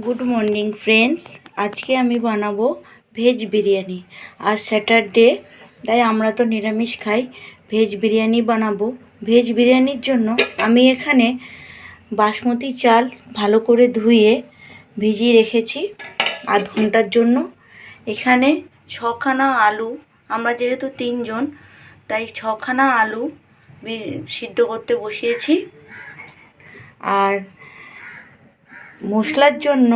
Good morning friends. আজকে আমি বানাবো ভেজ বিরিয়ানি। আজ স্যাটারডে, তাই আমরা তো নিরামিষ খাই। ভেজ বিরিয়ানি বানাবো। ভেজ বিরিয়ানির জন্য আমি এখানে বাসমতি চাল ভালো করে ধুয়ে ভিজিয়ে রেখেছি আধ ঘন্টার জন্য। এখানে 6খানা আলু, আমরা যেহেতু 3জন তাই 6খানা আলু সিদ্ধ করতে বসিয়েছি। আর মশলার জন্য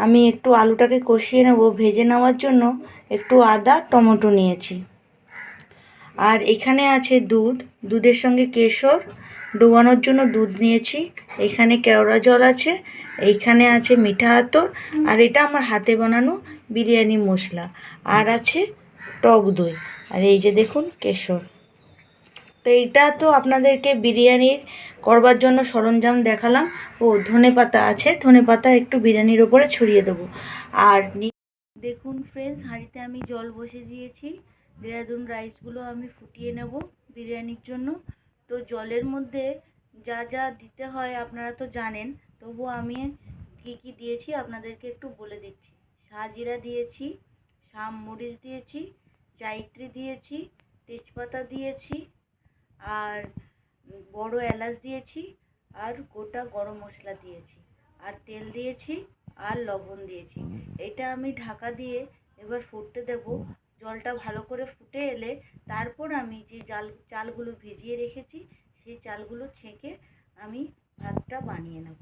আমি একটু আলুটাকে কষিয়ে নেব। ভেজে নেওয়ার জন্য একটু আদা টমেটো নিয়েছি। আর এখানে আছে দুধ, দুধের সঙ্গে কেশর ডোবানোর জন্য দুধ নিয়েছি। এখানে কেওড়া জল আছে, এইখানে আছে মিঠা আতর, আর এটা আমার হাতে বানানো বিরিয়ানি মশলা। আর আছে টক দই, আর এই যে দেখুন কেশর। তো এইটা তো আপনাদেরকে বিরিয়ানির করবার জন্য সরঞ্জাম দেখালাম। ও ধনেপাতা আছে, ধনেপাতা একটু বিরিয়ানির ওপরে ছড়িয়ে দেবো। আর দেখুন ফ্রেন্ডস, হাঁড়িতে আমি জল বসে দিয়েছি। দেরাদুন রাইসগুলো আমি ফুটিয়ে নেব বিরিয়ানির জন্য। তো জলের মধ্যে যা যা দিতে হয় আপনারা তো জানেন, তবু আমি কী কী দিয়েছি আপনাদেরকে একটু বলে দিচ্ছি। সাজিরা দিয়েছি, শাম মরিচ দিয়েছি, জায়িত্রী দিয়েছি, তেজপাতা দিয়েছি, আর বড় এলাচ দিয়েছি, আর গোটা গরম মশলা দিয়েছি, আর তেল দিয়েছি, আর লবণ দিয়েছি। এটা আমি ঢাকা দিয়ে এবার ফুটতে দেব। জলটা ভালো করে ফুটে এলে তারপর আমি যে চালগুলো ভিজিয়ে রেখেছি সেই চালগুলো ছেঁকে আমি ভাতটা বানিয়ে নেব।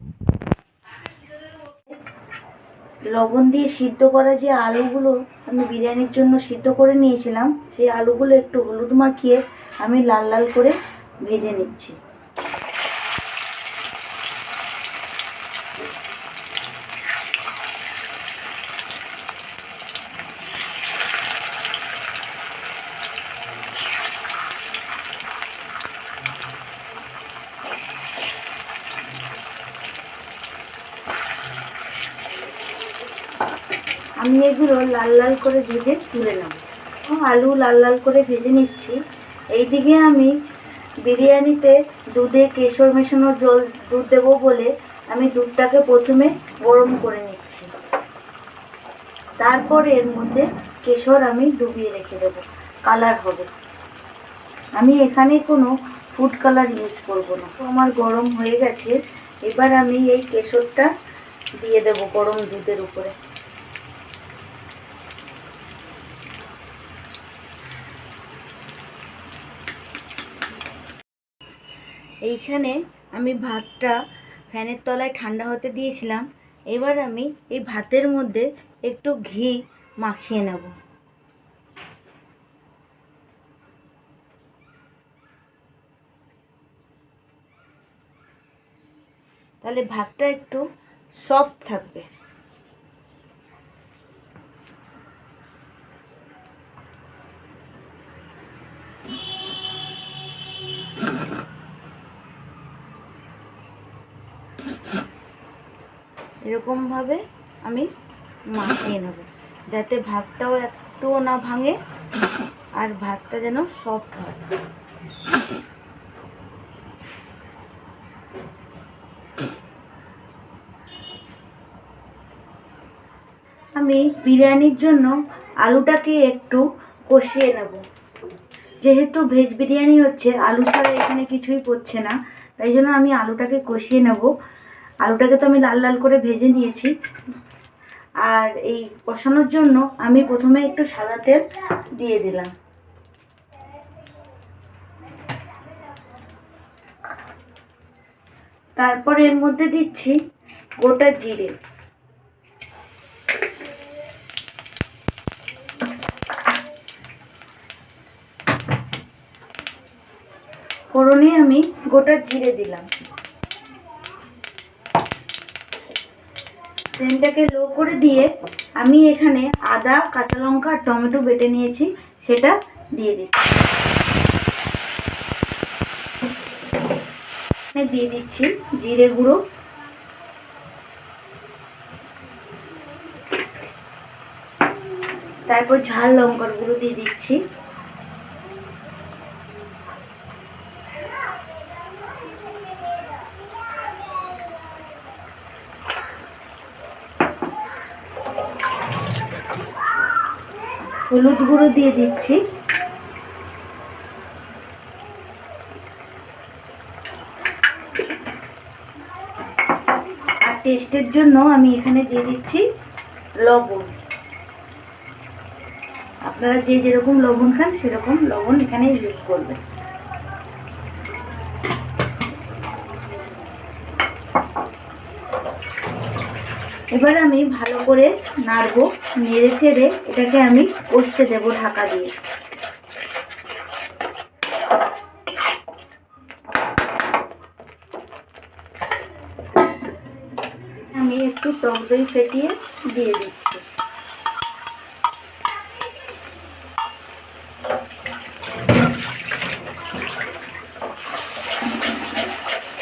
লবণ দিয়ে সিদ্ধ করা যে আলুগুলো আমি বিরিয়ানির জন্য সিদ্ধ করে নিয়েছিলাম, সেই আলুগুলো একটু হলুদ মাখিয়ে আমি লাল লাল করে ভেজে নিচ্ছি। আমি এগুলো লাল লাল করে ভেজে তুলে নেব। আলু লাল লাল করে ভেজে নিচ্ছি। এইদিকে আমি বিরিয়ানিতে দুধে কেশর মেশানো দুধ দেবো বলে আমি দুধটাকে প্রথমে গরম করে নিচ্ছি। তারপর এর মধ্যে কেশর আমি ডুবিয়ে রেখে দেবো, কালার হবে। আমি এখানে কোনো ফুড কালার ইউজ করব না। তো আমার গরম হয়ে গেছে, এবার আমি এই কেশরটা দিয়ে দেবো গরম দুধের উপরে। এইখানে আমি ভাতটা ফ্যানের তলায় ঠান্ডা হতে দিয়েছিলাম। এবার আমি এই ভাতের মধ্যে একটু ঘি মাখিয়ে নেব। তাহলে ভাতটা একটু সফট থাকবে। এরকমভাবে আমি মাখিয়ে নেব যাতে ভাতটাও একটুও না ভাঙে আর ভাতটা যেন সফট হয়। আমি বিরিয়ানির জন্য আলুটাকে একটু কষিয়ে নেব। যেহেতু ভেজ বিরিয়ানি হচ্ছে, আলু ছাড়া এখানে কিছুই পড়ছে না, তাই জন্য আমি আলুটাকে কষিয়ে নেব। আলুটাকে তো আমি লাল লাল করে ভেজে নিয়েছি। আর এই কষানোর জন্য আমি প্রথমে একটু সাদা তেল দিয়ে দিলাম। তারপর এর মধ্যে দিচ্ছি গোটা জিরে, ফোড়নে আমি গোটা জিরে দিলাম। ফ্লেমটাকে লো করে দিয়ে আমি এখানে আদা, কাঁচা লঙ্কা আর টমেটো বেটে নিয়েছি, সেটা দিয়ে দিচ্ছি। দিয়ে দিচ্ছি জিরে গুঁড়ো, তারপর ঝাল লঙ্কার গুঁড়ো দিয়ে দিচ্ছি। হলুদ গুঁড়ো দিয়ে দিচ্ছি। আর টেস্টের জন্য আমি এখানে দিয়ে দিচ্ছি লবণ। আপনারা যে যেরকম লবণ খান সেরকম লবণ এখানে ইউজ করবেন। এবার আমি ভালো করে নাড়বো, নেড়ে চেড়ে এটাকে আমি কষতে দেবো ঢাকা দিয়ে। আমি একটু টক দই ফেটিয়ে দিয়ে দিচ্ছি।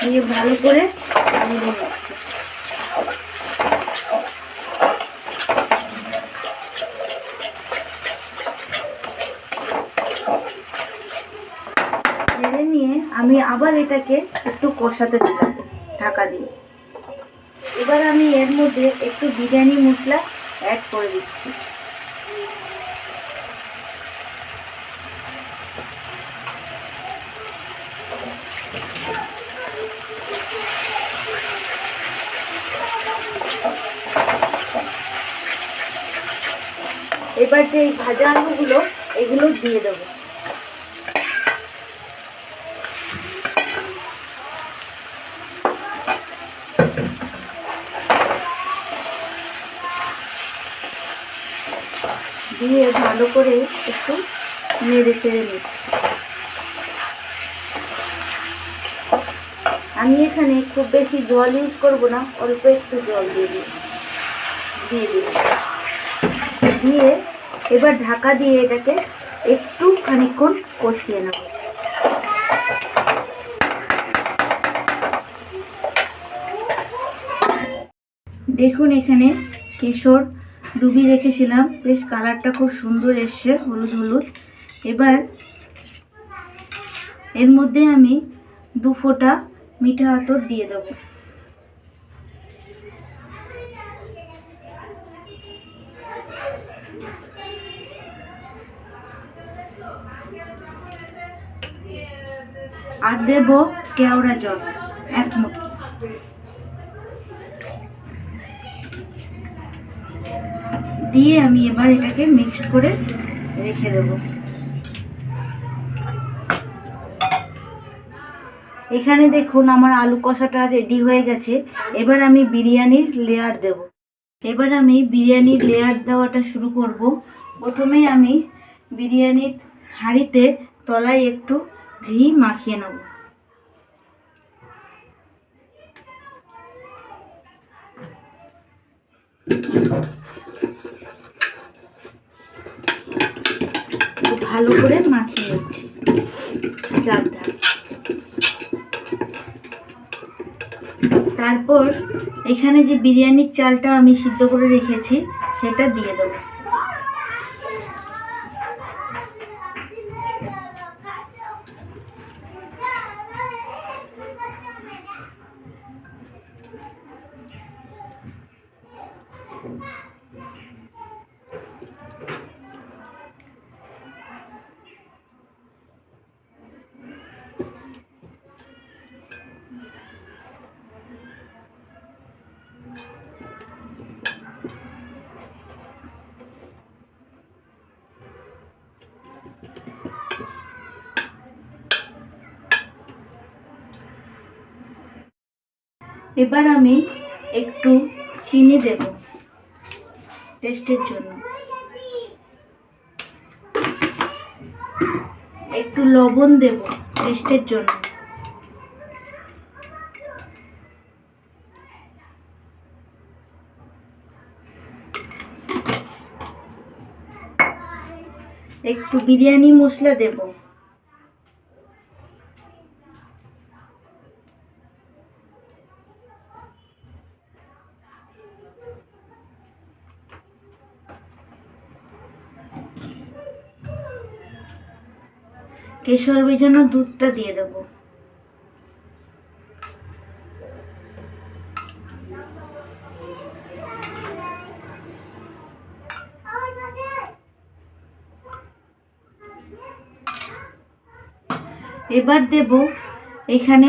দিয়ে ভালো করে নেড়ে নিচ্ছি। নেড়ে নিয়ে আমি আবার এটাকে একটু কষাতে দিলাম ঢাকা দিয়ে। এবার আমি এর মধ্যে একটু বিরিয়ানি মশলা অ্যাড করে দিচ্ছি। এবার যে ভাজা আলুগুলো এগুলো দিয়ে দেবো। দিয়ে ভালো করে একটু নেড়ে চেড়ে নিচ্ছি। আমি এখানে খুব বেশি জল ইউজ করব না, অল্প একটু জল দিয়ে দিই। দিয়ে এবার ঢাকা দিয়ে এটাকে একটু খানিকক্ষণ কষিয়ে নেব। দেখুন এখানে কেশর ডুবিয়ে রেখেছিলাম, বেশ কালারটা খুব সুন্দর এসছে, হলুদ হলুদ। এবার এর মধ্যে আমি 2 ফোঁটা মিঠা আতর দিয়ে দেব। আর দেব কেওড়া জল 1 মুঠো। দিয়ে আমি এবার এটাকে মিক্সড করে রেখে দেব। এখানে দেখুন আমার আলু কষাটা রেডি হয়ে গেছে। এবার আমি বিরিয়ানির লেয়ার দেব। এবার আমি বিরিয়ানির লেয়ার দেওয়াটা শুরু করব। প্রথমে আমি বিরিয়ানির হাঁড়িতে তলায় একটু ঘি মাখিয়ে নেব। ভালো করে মাখিয়ে নিচ্ছি চারধার। তারপর এখানে যে বিরিয়ানির চালটা আমি সিদ্ধ করে রেখেছি সেটা দিয়ে দেবো। এবার আমি একটু চিনি দেব টেস্টের জন্য, একটু লবণ দেব টেস্টের জন্য, একটু বিরিয়ানি মশলা দেব। কেশর ভেজানো দুধটা দিয়ে দেবো। এবার দেব এখানে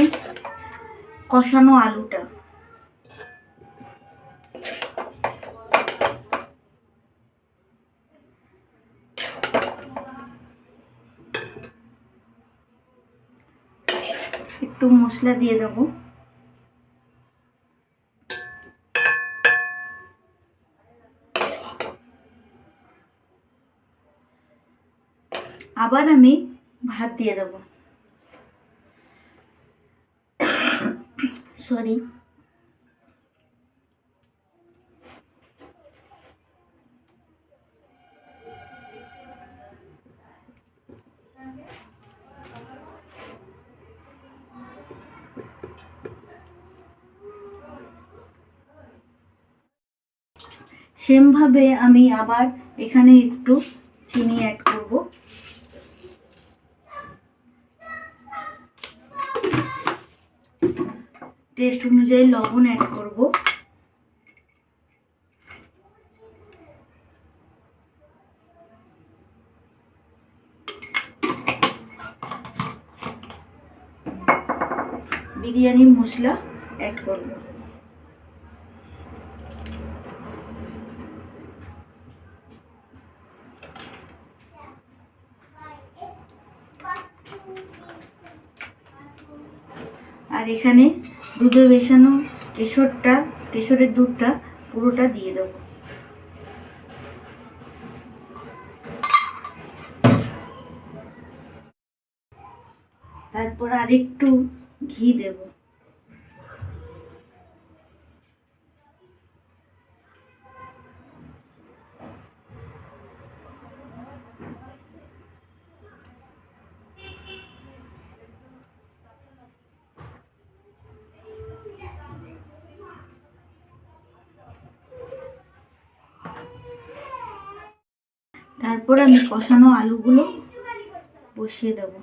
কষানো আলুটা। একটু মশলা দিয়ে দেব। আবার আমি ভাত দিয়ে দেব। সরি, সেমভাবে আমি আবার এখানে একটু চিনি অ্যাড করব। টেস্ট অনুযায়ী লবণ অ্যাড করব। বিরিয়ানির মশলা অ্যাড করব। আর এখানে দুধে মেশানো কেশরের দুধটা পুরোটা দিয়ে দেব। তারপর আরেকটু ঘি দেব। তারপর আমি কষানো আলুগুলো বসিয়ে দেব।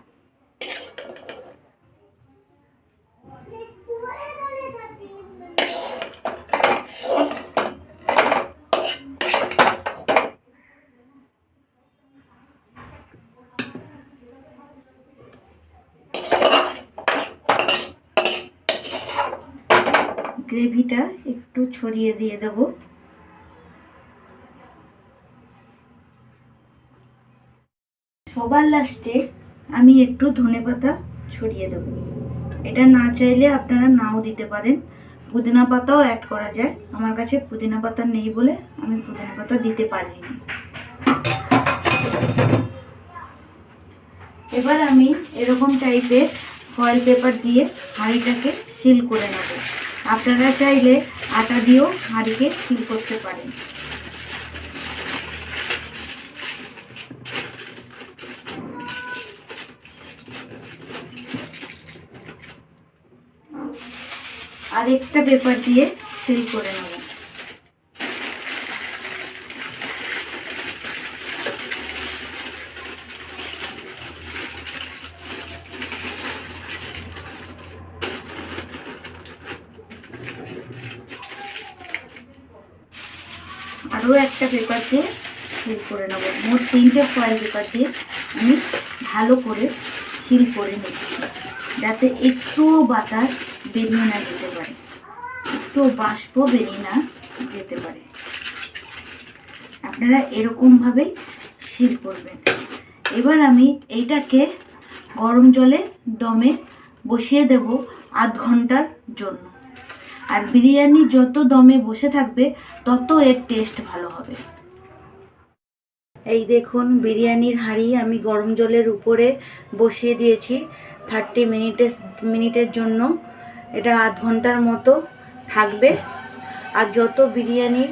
গ্রেভিটা একটু ছড়িয়ে দিয়ে দেব। সবার লাস্টে আমি একটু ধনেপাতা ছড়িয়ে দেব। এটা না চাইলে আপনারা নাও দিতে পারেন, পুদিনা পাতাও অ্যাড করা যায়। আমার কাছে পুদিনা পাতা নেই বলে আমি পুদিনা পাতা দিতে পারিনি। এবার আমি এরকম টাইপের ফয়েল পেপার দিয়ে হাঁড়িটাকে সিল করে নেব। আপনারা চাইলে আটা দিয়েও হাঁড়িকে সিল করতে পারেন। আরেকটা পেপার দিয়ে সিল করে নেব। আরও একটা পেপার দিয়ে সিল করে নেব। মোট 3টে ফয়েল পেপার দিয়ে আমি ভালো করে সিল করে নিচ্ছি, যাতে একটুও বাতাস বেরিয়ে না যেতে পারে, একটু বাষ্প বেরিয়ে না যেতে পারে। আপনারা এরকমভাবেই সিল করবেন। এবার আমি এইটাকে গরম জলে দমে বসিয়ে দেব আধ ঘন্টার জন্য। আর বিরিয়ানি যত দমে বসে থাকবে তত এর টেস্ট ভালো হবে। এই দেখুন, বিরিয়ানির হাঁড়ি আমি গরম জলের উপরে বসিয়ে দিয়েছি 30 মিনিটের জন্য। এটা আধ ঘন্টার মতো থাকবে। আর যত বিরিয়ানি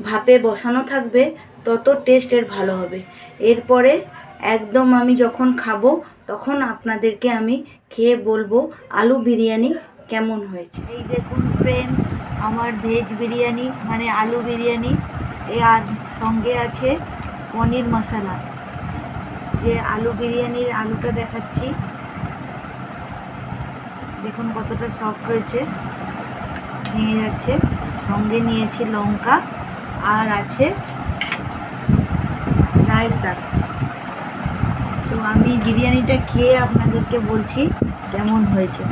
ভাপে বসানো থাকবে তত টেস্টের ভালো হবে। এরপরে একদম আমি যখন খাবো তখন আপনাদেরকে আমি খেয়ে বলবো আলু বিরিয়ানি কেমন হয়েছে। এই দেখুন ফ্রেন্ডস, আমার ভেজ বিরিয়ানি মানে আলু বিরিয়ানি। আর সঙ্গে আছে পনির মশলা। যে আলু বিরিয়ানির আলুটা দেখাচ্ছি, দেখুন কতটা সফট হয়েছে, ভেঙে যাচ্ছে। সঙ্গে নিয়েছি লঙ্কা, আর আছে রায়তা। তো আমি বিরিয়ানিটা খেয়ে আপনাদেরকে বলছি কেমন হয়েছে।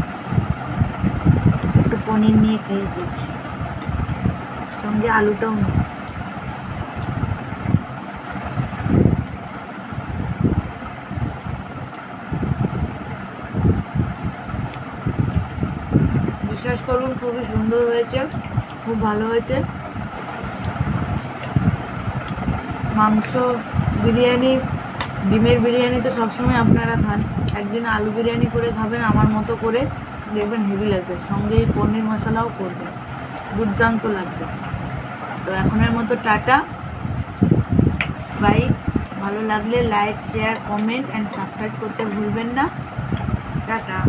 একটু পনির নিয়ে খেয়ে বলছি, সঙ্গে আলুটাও নেই। বিশ্বাস করুন খুবই সুন্দর হয়েছে, খুব ভালো হয়েছে। মাংস বিরিয়ানি, ডিমের বিরিয়ানি তো সবসময় আপনারা খান, একদিন আলু বিরিয়ানি করে খাবেন আমার মতো করে, দেখবেন হেভি লাগবে। সঙ্গে এই পনির মশলাও করবেন, দুর্দান্ত লাগবে। তো এখনের মতো টাটা বাই। ভালো লাগলে like, share, comment and subscribe করতে ভুলবেন না। টাটা।